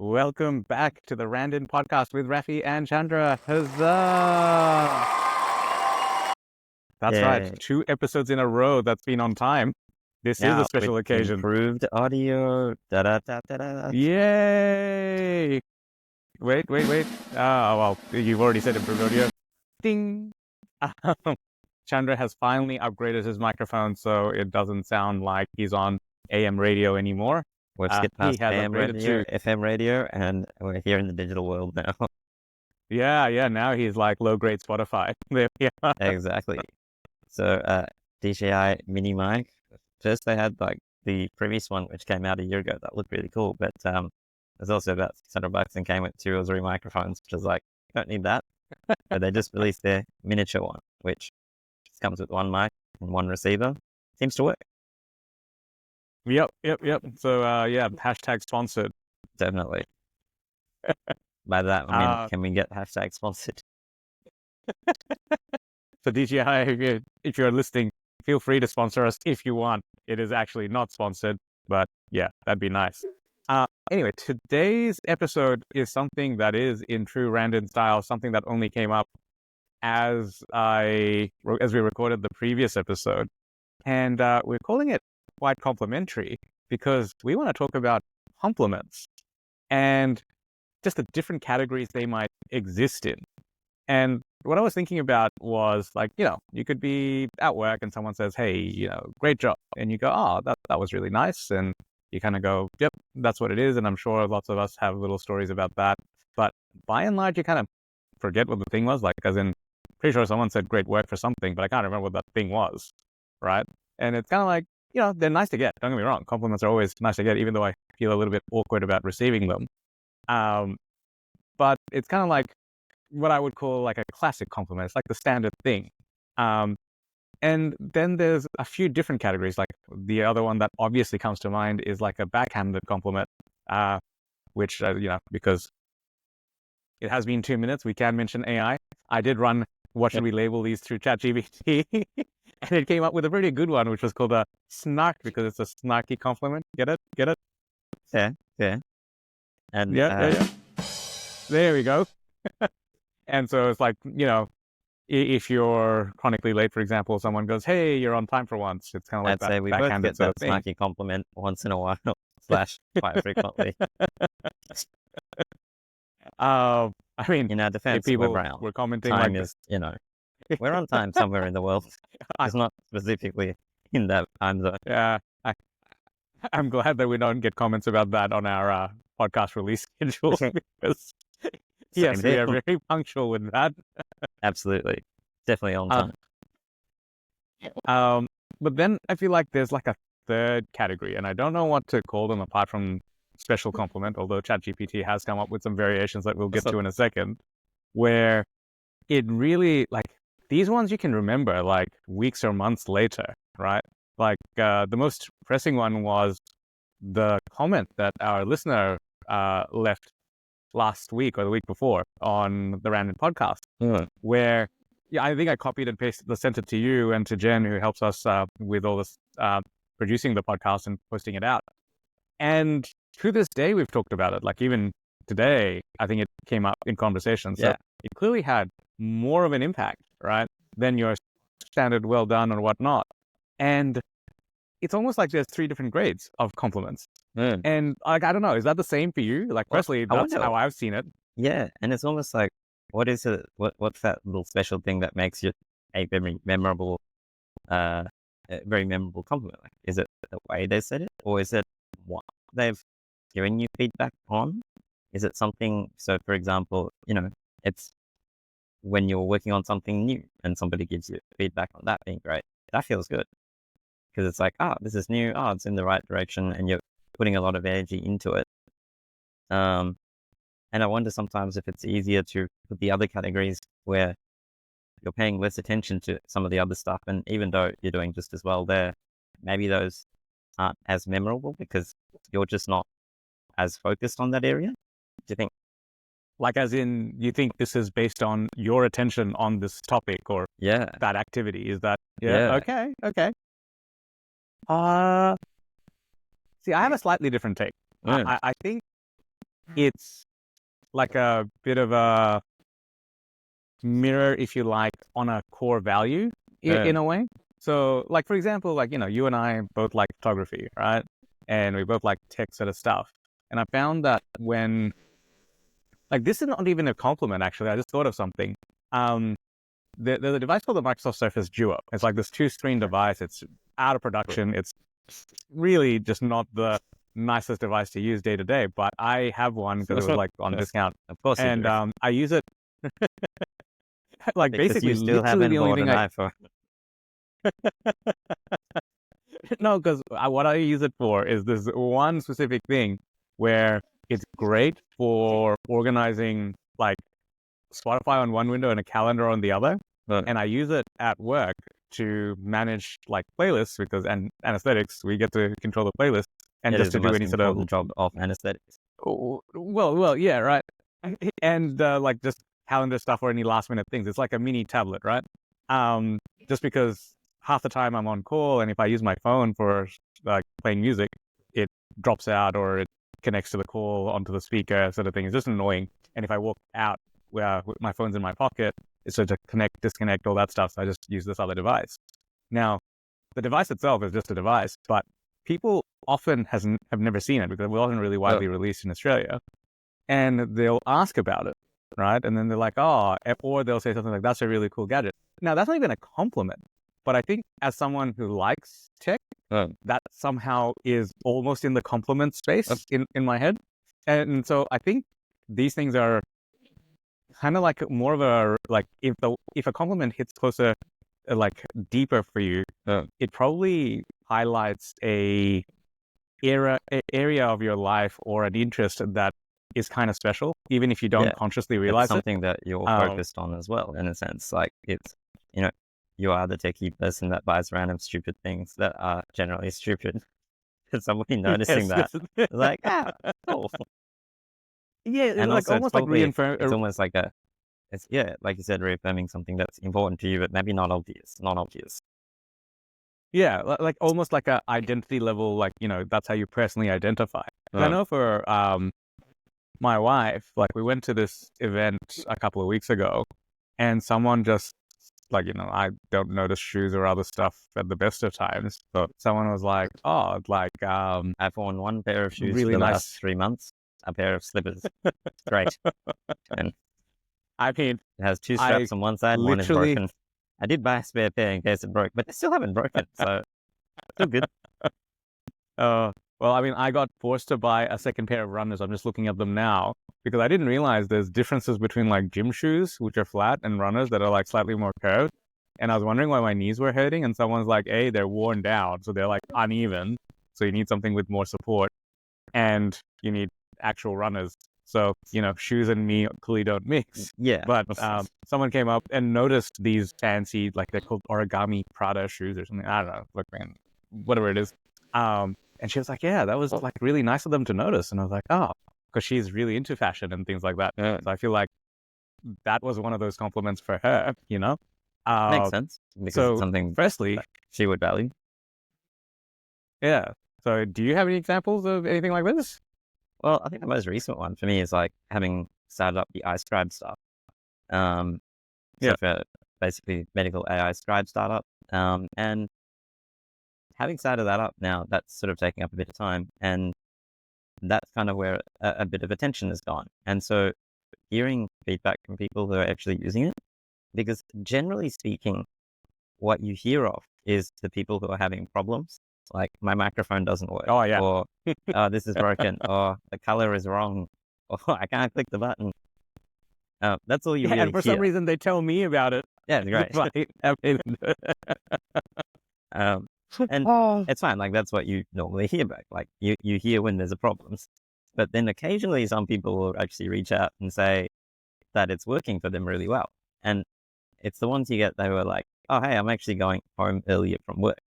Welcome back to the randInt podcast with Raffy and Chandra. Huzzah! That's right. Yay. 2 episodes in a row that's been on time. This is Now a special with occasion. improved audio. Da da da da da. Yay! Wait. Well, you've already said improved audio. Ding! Chandra has finally upgraded his microphone so it doesn't sound like he's on AM radio anymore. We've skipped past he has AM upgraded radio, to FM radio, and we're here in the digital world now. Yeah. Now he's like low-grade Spotify. There we are. Exactly. So DJI mini mic. First they had like the previous one, which came out a year ago. That looked really cool, but there's also about $600 and came with 2 or 3 microphones, which is like, don't need that. But they just released their miniature one, which just comes with 1 mic and 1 receiver. Seems to work. Yep. So, hashtag sponsored. Definitely. By that, I mean, can we get hashtag sponsored? So DJI, if you're listening, feel free to sponsor us if you want. It is actually not sponsored, but yeah, that'd be nice. Anyway, today's episode is something that is in true random style, something that only came up as we recorded the previous episode. And we're calling it Quite Complimentary because we want to talk about compliments and just the different categories they might exist in. And what I was thinking about was like, you could be at work and someone says, hey, great job. And you go, oh, that was really nice. And you kind of go, yep, that's what it is. And I'm sure lots of us have little stories about that. But by and large, you kind of forget what the thing was. Like, as in, pretty sure someone said great work for something, but I can't remember what that thing was. Right. And it's kind of like, they're nice to get. Don't get me wrong. Compliments are always nice to get, even though I feel a little bit awkward about receiving them. But it's kind of like what I would call like a classic compliment. It's like the standard thing. And then there's a few different categories. Like the other one that obviously comes to mind is like a backhanded compliment, which, because it has been 2 minutes, we can mention AI. I did run what should we label these through ChatGPT, and it came up with a pretty good one, which was called a snark, because it's a snarky compliment. Get it? Yeah. And yeah. There we go. And so it's like, if you're chronically late, for example, someone goes, hey, you're on time for once. It's kind of like I'd that say we both backhanded get sort that of thing. snarky compliment once in a while, / quite frequently. I mean, In our defense, if people we're brown. were commenting Time like is, we're on time somewhere in the world. It's not specifically in that time zone. Yeah, I'm glad that we don't get comments about that on our podcast release schedule, because yes, we are very punctual with that. Absolutely. Definitely on time. But then I feel like there's like a third category, and I don't know what to call them apart from special compliment, although ChatGPT has come up with some variations that we'll get to in a second, where it really, like, these ones you can remember like weeks or months later, right? Like the most pressing one was the comment that our listener left last week or the week before on the randInt podcast, where I think I copied and pasted, sent it to you and to Jen, who helps us with all this producing the podcast and posting it out. And to this day, we've talked about it. Like even today, I think it came up in conversation. So it clearly had more of an impact, right, than your standard well done or whatnot. And it's almost like there's 3 different grades of compliments. And like, I don't know, is that the same for you? Like personally, that's how I've seen it. Yeah. And it's almost like, what is it? What's that little special thing that makes you a very memorable compliment? Like, is it the way they said it, or is it what they've given you feedback on? Is it something? So, for example, it's when you're working on something new and somebody gives you feedback on that being great. That feels good because it's like, this is new. It's in the right direction, and you're putting a lot of energy into it. And I wonder sometimes if it's easier to put the other categories where you're paying less attention to some of the other stuff. And even though you're doing just as well there, maybe those aren't as memorable because you're just not as focused on that area. Do you think? Like, as in, you think this is based on your attention on this topic or that activity? Is that, okay. See, I have a slightly different take. I think it's like a bit of a mirror, if you like, on a core value in a way. So, like, for example, like, you and I both like photography, right? And we both like tech sort of stuff. And I found that this is not even a compliment, actually. I just thought of something. There's a device called the Microsoft Surface Duo. It's like this 2-screen device. It's out of production. It's really just not the nicest device to use day to day, but I have one because it was like on discount. Of course you do. And I use it like Because basically you still literally haven't the only bought thing an iPhone. No, because what I use it for is this one specific thing where it's great for organizing like Spotify on one window and a calendar on the other. And I use it at work to manage like playlists because and anesthetics, we get to control the playlist and just to do any sort of job of anesthetics. well, yeah, right. And like just calendar stuff or any last minute things. It's like a mini tablet, right? Just because half the time I'm on call, and if I use my phone for like playing music, it drops out or it connects to the call onto the speaker, sort of thing. It's just annoying. And if I walk out with my phone's in my pocket, it's sort of connect, disconnect, all that stuff. So I just use this other device. Now, the device itself is just a device, but people often have never seen it because it wasn't really widely released in Australia. And they'll ask about it, right? And then they're like, oh, or they'll say something like, that's a really cool gadget. Now, that's not even a compliment. But I think as someone who likes tech, that somehow is almost in the compliment space in my head. And so I think these things are kind of like more of a, like if a compliment hits closer, like deeper for you, it probably highlights a area of your life or an interest that is kind of special, even if you don't consciously realize it's something that you're focused on as well, in a sense. Like it's, you are the techie person that buys random stupid things that are generally stupid. Somebody noticing that, like, cool. Yeah, and like also almost like it's almost like it's like you said, reaffirming something that's important to you, but maybe not obvious. Yeah, like almost like a identity level, like, that's how you personally identify. I know for my wife, like we went to this event a couple of weeks ago and someone just like, I don't notice shoes or other stuff at the best of times, but someone was like, oh, like, I've worn one pair of shoes really for the nice. last 3 months, a pair of slippers. Great. And I mean, it has 2 straps on one side, one is broken. I did buy a spare pair in case it broke, but they still haven't broken, so still good. Well, I mean, I got forced to buy a second pair of runners. I'm just looking at them now because I didn't realize there's differences between like gym shoes, which are flat, and runners that are like slightly more curved. And I was wondering why my knees were hurting. And someone's like, hey, they're worn down. So they're like uneven. So you need something with more support and you need actual runners. So, shoes and me clearly don't mix. Yeah. But someone came up and noticed these fancy, like they're called origami Prada shoes or something. I don't know. Look, man, whatever it is. And she was like, yeah, that was like really nice of them to notice. And I was like, oh, because she's really into fashion and things like that. So I feel like that was one of those compliments for her, Makes sense. Because so it's something firstly, she would value. Yeah. So do you have any examples of anything like this? Well, I think the most recent one for me is like having started up the iScribe stuff. For basically medical AI scribe startup. And having started that up now, that's sort of taking up a bit of time, and that's kind of where a bit of attention has gone. And so hearing feedback from people who are actually using it, because generally speaking, what you hear of is the people who are having problems, like my microphone doesn't work, or this is broken, or the color is wrong, or I can't click the button. That's all you really and for hear. some reason they tell me about it. Yeah, great. And it's fine. Like that's what you normally hear back. Like you hear when there's a problem, but then occasionally some people will actually reach out and say that it's working for them really well. And it's the ones you get that were like, oh, hey, I'm actually going home earlier from work.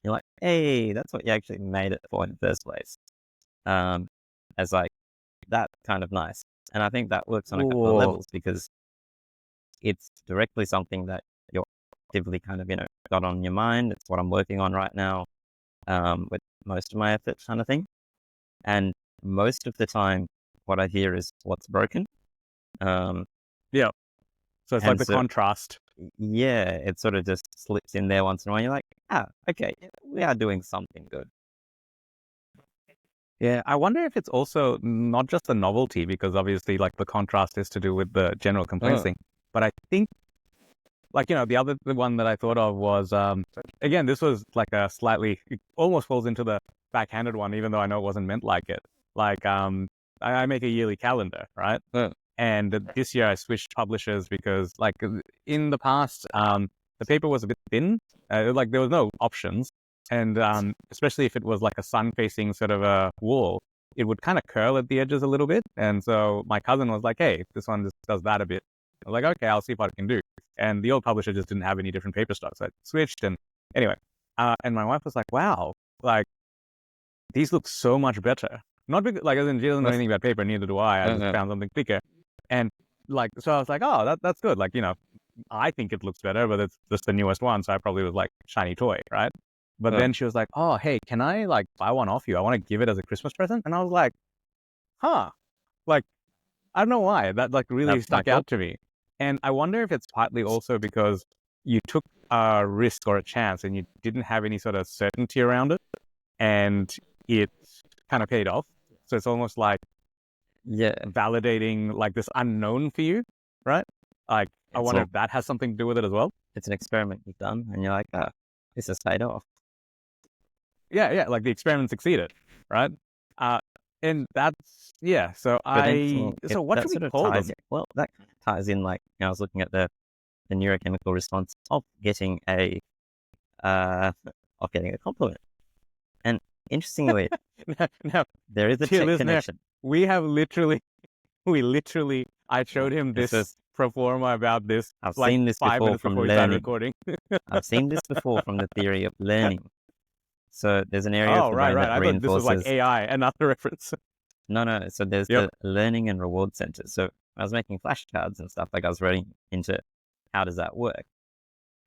You're like, hey, that's what you actually made it for in the first place. As like that kind of nice. And I think that works on a couple of levels because it's directly something that you're actively kind of, got on your mind. It's what I'm working on right now with most of my efforts kind of thing. And most of the time, what I hear is what's broken. Yeah. So it's like And the so, contrast. yeah, it sort of just slips in there once in a while. You're like, okay, we are doing something good. Yeah, I wonder if it's also not just the novelty, because obviously, like, the contrast is to do with the general complaints thing. But I think, like, the one that I thought of was, again, this was like it almost falls into the backhanded one, even though I know it wasn't meant like it. Like, I make a yearly calendar, right? And this year I switched publishers because, like, in the past, the paper was a bit thin. Like, there was no options. And especially if it was like a sun-facing sort of a wall, it would kind of curl at the edges a little bit. And so my cousin was like, hey, this one just does that a bit. I was like, okay, I'll see what I can do. And the old publisher just didn't have any different paper stock. So I switched. And anyway, and my wife was like, wow, like, these look so much better. Not because, like, as in, she doesn't know anything about paper, neither do I. I just found something thicker. And, like, so I was like, oh, that's good. Like, I think it looks better, but it's just the newest one. So I probably was like, shiny toy, right? But then she was like, oh, hey, can I, like, buy one off you? I want to give it as a Christmas present. And I was like, huh, like, I don't know why. That, like, really stuck out to me. And I wonder if it's partly also because you took a risk or a chance and you didn't have any sort of certainty around it, and it kind of paid off. So it's almost like validating, like, this unknown for you, right? Like, I wonder if that has something to do with it as well. It's an experiment you've done, and you're like, this has paid off. Yeah, like, the experiment succeeded, right? And that's, yeah, so so what should we call them? Well, that ties in, like, I was looking at the neurochemical response of getting a compliment. And interestingly, now, there is a connection. We literally, I showed him this pro forma about this. I've like seen this 5 before minutes from before we started recording. I've seen this before from the theory of learning. So there's an area of the brain that I reinforces. Thought this was like AI, another reference. No. So there's the learning and reward center. So I was making flashcards and stuff. Like, I was running into how does that work?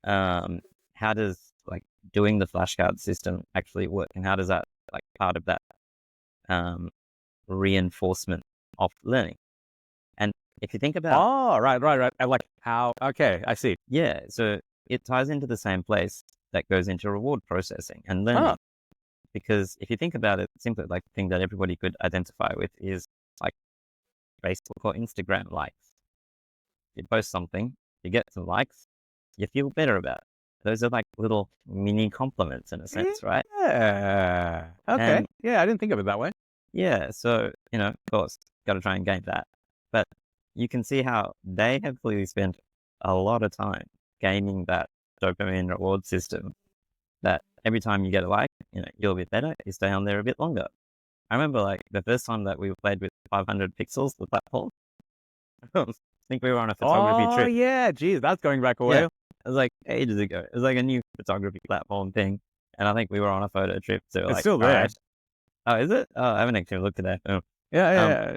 How does, like, doing the flashcard system actually work, and how does that, like, part of that reinforcement of learning? And if you think about right. And, like, how? Okay, I see. Yeah, so it ties into the same place that goes into reward processing and learning. Because if you think about it, simply, like, the thing that everybody could identify with is, like, Facebook or Instagram likes. You post something, you get some likes, you feel better about it. Those are, like, little mini compliments in a sense, right? Yeah. Okay. Yeah, I didn't think of it that way. Yeah, so, of course, got to try and gain that. But you can see how they have clearly spent a lot of time gaining that dopamine reward system, that every time you get a like, you're a bit better, you stay on there a bit longer. I remember, like, the first time that we played with 500 pixels, the platform. I think we were on a photography trip. Oh, yeah, geez, that's going back a while. Yeah. It was like ages ago. It was like a new photography platform thing. And I think we were on a photo trip. So it's still there. Right. Oh, is it? Oh, I haven't actually looked at that. Oh. Yeah.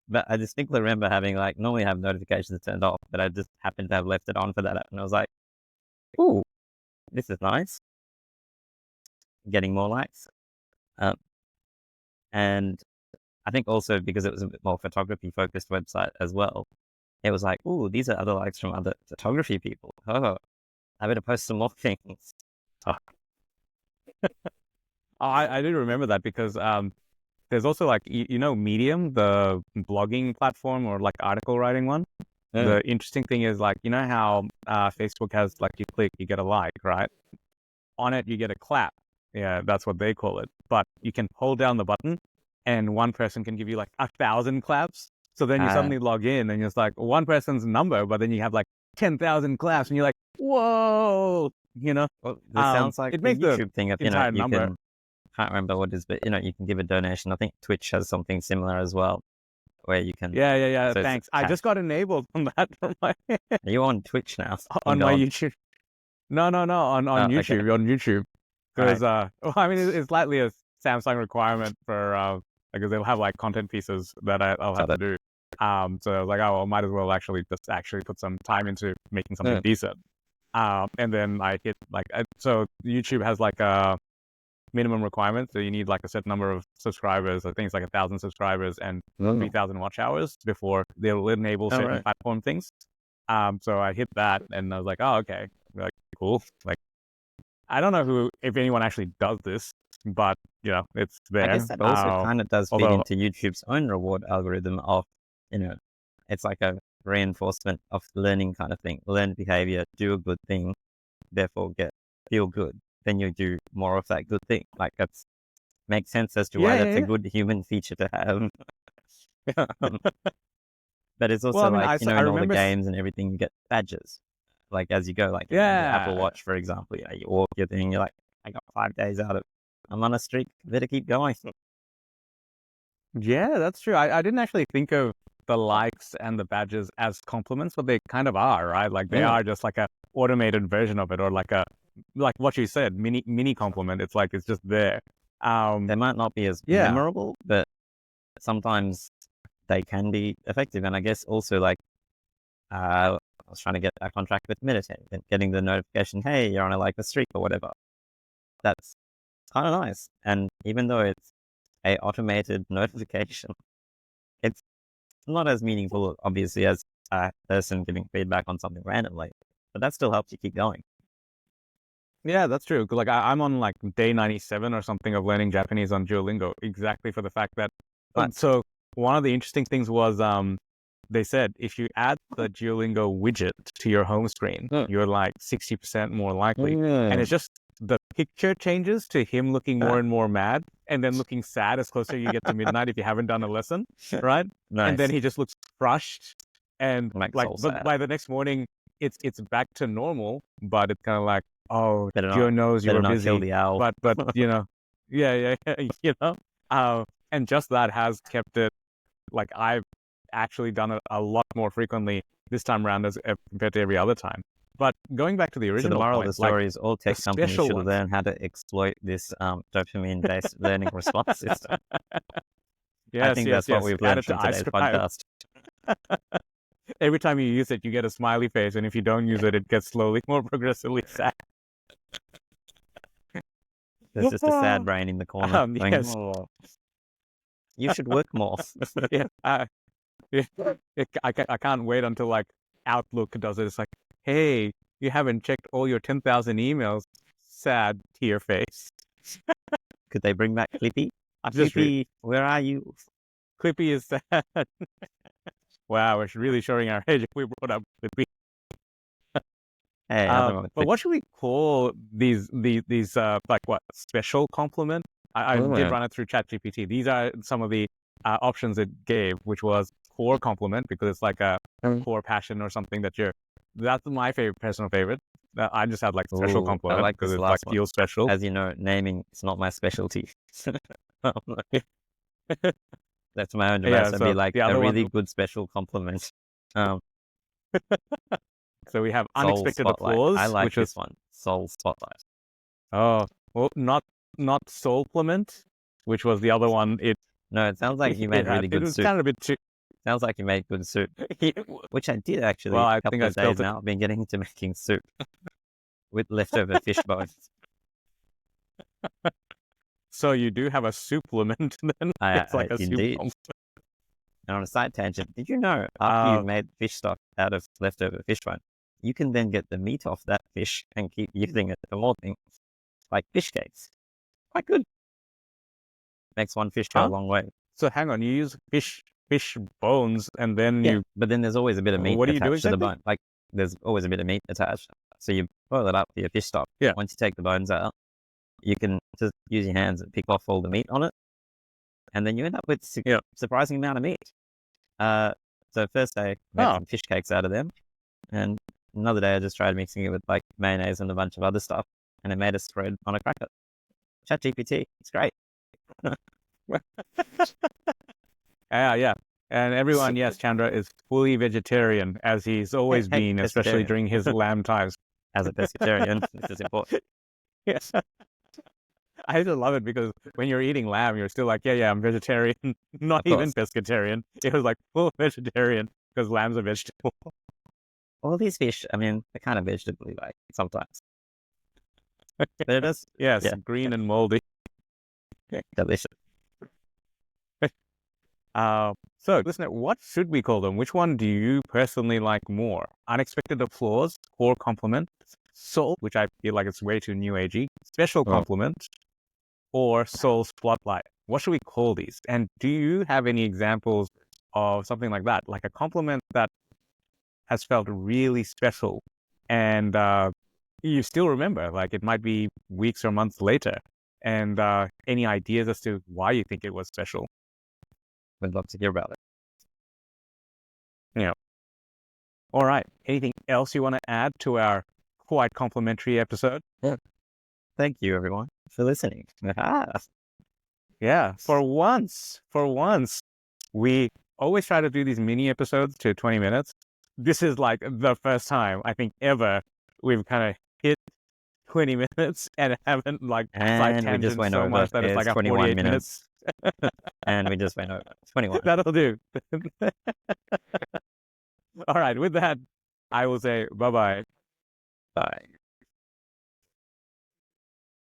But I distinctly remember having, like, normally have notifications turned off, but I just happened to have left it on for that app. And I was like, ooh, this is nice. Getting more likes. And I think also because it was a bit more photography focused website as well, it was like, ooh, these are other likes from other photography people. Oh, I better post some more things. I do remember that because there's also, like, Medium, the blogging platform, or, like, article writing one. The interesting thing is, like, how Facebook has, like, you click, you get a like, right? On it, you get a clap. Yeah, that's what they call it. But you can hold down the button, and one person can give you, like, 1,000 claps. So then you suddenly log in, and it's like one person's number, but then you have, like, 10,000 claps, and you're like, whoa, Well, this sounds like it the makes YouTube thing of, entire you number. can't remember what it is, but, you can give a donation. I think Twitch has something similar as well, where you can. Yeah. So thanks. I just got enabled on that from my. Are you on Twitch now? On my YouTube. No. On YouTube. Okay. On YouTube. Because I mean, it's slightly a Samsung requirement for because they'll have, like, content pieces that I'll have to do. So I was like, oh, well, might as well actually put some time into making something decent. And then I hit, like, so YouTube has, like, minimum requirements. So you need like a certain number of subscribers. I think it's like 1,000 subscribers and 3,000 watch hours before they'll enable certain platform things. So I hit that and I was like, oh, okay, like cool. Like, I don't know if anyone actually does this, but it's there. I guess that also kind of does feed although- into YouTube's own reward algorithm of, it's like a reinforcement of learning kind of thing. Learn behavior, do a good thing, therefore feel good. Then you do more of that good thing. Like that's makes sense as to why that's a good human feature to have. But it's also in all the games and everything, you get badges. Like as you go, like the Apple Watch, for example, you walk your thing, you're like, I got 5 days out of it. I'm on a streak, better keep going. Yeah, that's true. I didn't actually think of the likes and the badges as compliments, but they kind of are, right? Like they are just like a automated version of it, or like what you said, mini compliment. It's like it's just there. They might not be as memorable, but sometimes they can be effective. And I guess also like I was trying to get back on track with meditating and getting the notification, hey, you're on a streak or whatever. That's kind of nice. And even though it's a automated notification, it's not as meaningful, obviously, as a person giving feedback on something randomly, but that still helps you keep going. Yeah, that's true. Like I'm on like day 97 or something of learning Japanese on Duolingo, exactly for the fact that. So one of the interesting things was they said if you add the Duolingo widget to your home screen, you're like 60% more likely, and it's just the picture changes to him looking more and more mad, and then looking sad as closer you get to midnight if you haven't done a lesson, right? Nice. And then he just looks crushed, and but sad. by the next morning, it's back to normal, but it's kind of like, oh, Joe knows you were busy, kill the owl. but yeah, and just that has kept it. Like I've actually done it a lot more frequently this time around as compared to every other time. But going back to the original so the moral point, of the story is all tech companies should learn how to exploit this dopamine-based learning response system. I think that's what we've learned from today's podcast. Every time you use it, you get a smiley face, and if you don't use it, it gets slowly more progressively sad. There's just a sad brain in the corner. Yes. Oh, you should work more. I can't wait until like Outlook does it. It's like, hey, you haven't checked all your 10,000 emails. Sad tear face. Could they bring back Clippy? Clippy, where are you? Clippy is sad. Wow, we're really showing our age if we brought up Clippy. Hey, but what should we call these like what, special compliment? I did run it through ChatGPT. These are some of the options it gave, which was core compliment, because it's like a core passion or something that's my personal favorite. I just had like special compliment, I like because it like feels special. As you know, naming is not my specialty. That's my own device. I'd be like a really good special compliment. So we have unexpected applause. I like this one. Soul spotlight. Oh, well, not supplement, which was the other one. No, it sounds like you made really good soup. Kind of a bit too... Sounds like you made good soup, which I did actually. Well, I think of days now. I've been getting into making soup with leftover fish bones. So you do have a supplement then? It's like a indeed. soup. And on a side tangent, did you know after you've made fish stock out of leftover fish bone, you can then get the meat off that fish and keep using it for more things, like fish cakes. Quite good. Makes one fish go a long way. So hang on, you use fish bones, and then but then there's always a bit of meat attached to the bone. Like there's always a bit of meat attached. So you boil it up for your fish stock. Yeah. Once you take the bones out, you can just use your hands and pick off all the meat on it, and then you end up with surprising amount of meat. So first day, made some fish cakes out of them, and another day I just tried mixing it with like mayonnaise and a bunch of other stuff, and it made a spread on a cracker. ChatGPT, it's great. Yeah. And everyone, yes, Chandra is fully vegetarian, as he's always been, especially during his lamb times. As a pescatarian, this is important. Yes. I just love it, because when you're eating lamb, you're still like, yeah, I'm vegetarian, not even pescatarian. It was like full vegetarian, because lamb's a vegetable. All these fish, I mean, they're kind of vegetable-like sometimes. But it is, green and moldy. Delicious. So, listener, what should we call them? Which one do you personally like more? Unexpected applause, core compliment, soul, which I feel like it's way too new agey, special compliment, or soul spotlight? What should we call these? And do you have any examples of something like that, like a compliment that has felt really special and you still remember, like it might be weeks or months later, and any ideas as to why you think it was special? Would love to hear about it. Yeah. All right. Anything else you want to add to our quite complimentary episode? Thank you, everyone, for listening. Yeah. For once, we always try to do these mini episodes to 20 minutes. This is like the first time I think ever we've kind of hit 20 minutes and haven't like side And we just tangent went so over. much that it's like It's a 21 48 minutes. And we just went over 21. That'll do. All right. With that, I will say bye-bye. Bye.